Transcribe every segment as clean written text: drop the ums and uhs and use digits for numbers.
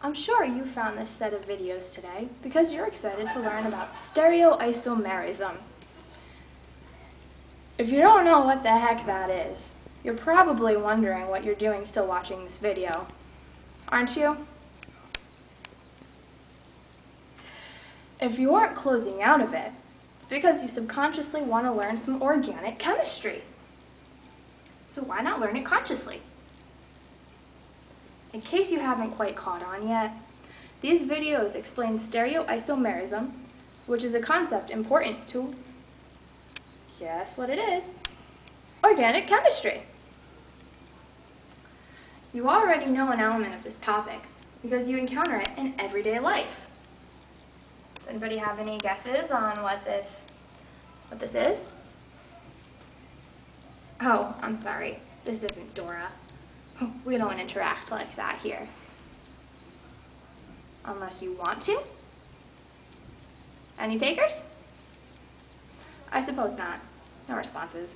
I'm sure you found this set of videos today because you're excited to learn about stereoisomerism. If you don't know what the heck that is, you're probably wondering what you're doing still watching this video, aren't you? If you aren't closing out a bit, it's because you subconsciously want to learn some organic chemistry. So why not learn it consciously? In case you haven't quite caught on yet, these videos explain stereoisomerism, which is a concept important to, guess what it is, organic chemistry. You already know an element of this topic because you encounter it in everyday life. Does anybody have any guesses on what this is? Oh, I'm sorry, this isn't Dora. We don't interact like that here. Unless you want to? Any takers? I suppose not. No responses.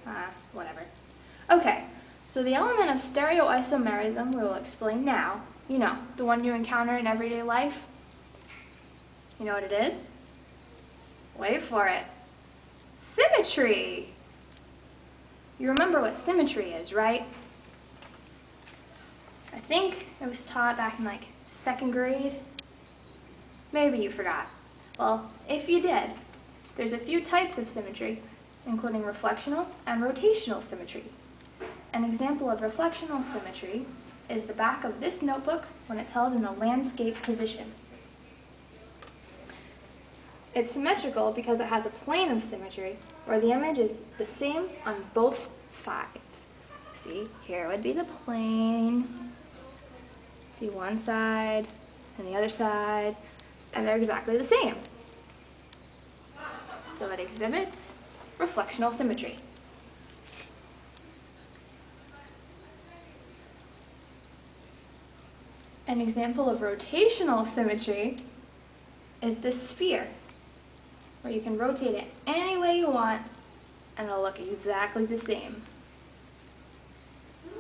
Whatever. Okay, so the element of stereoisomerism we will explain now. You know, the one you encounter in everyday life. You know what it is? Wait for it. Symmetry! You remember what symmetry is, right? I think it was taught back in like 2nd grade. Maybe you forgot. Well, if you did, there's a few types of symmetry, including reflectional and rotational symmetry. An example of reflectional symmetry is the back of this notebook when it's held in the landscape position. It's symmetrical because it has a plane of symmetry where the image is the same on both sides. See, here would be the plane. See one side and the other side, and they're exactly the same. So it exhibits reflectional symmetry. An example of rotational symmetry is this sphere, where you can rotate it any way you want and it'll look exactly the same.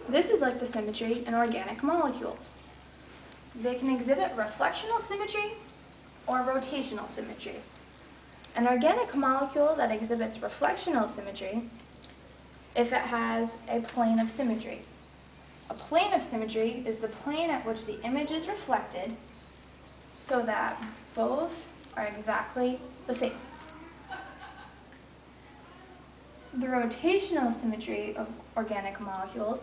This is like the symmetry in organic molecules. They can exhibit reflectional symmetry or rotational symmetry. An organic molecule that exhibits reflectional symmetry if it has a plane of symmetry. A plane of symmetry is the plane at which the image is reflected so that both are exactly the same. The rotational symmetry of organic molecules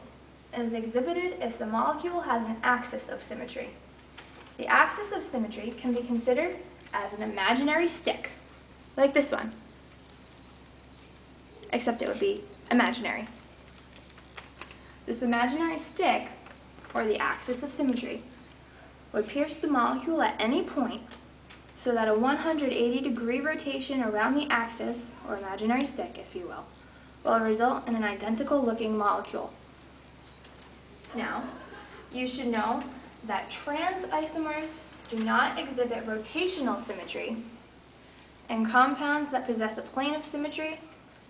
is exhibited if the molecule has an axis of symmetry. The axis of symmetry can be considered as an imaginary stick, like this one, except it would be imaginary. This imaginary stick, or the axis of symmetry, would pierce the molecule at any point so that a 180-degree rotation around the axis, or imaginary stick, if you will result in an identical-looking molecule. Now, you should know that trans isomers do not exhibit rotational symmetry, and compounds that possess a plane of symmetry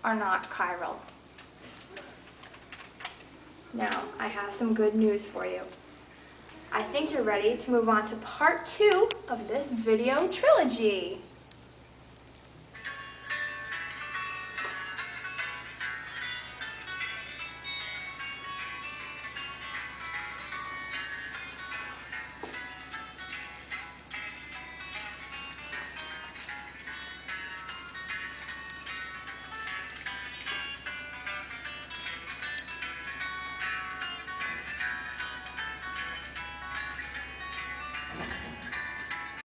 are not chiral. Now, I have some good news for you. I think you're ready to move on to part 2 of this video trilogy.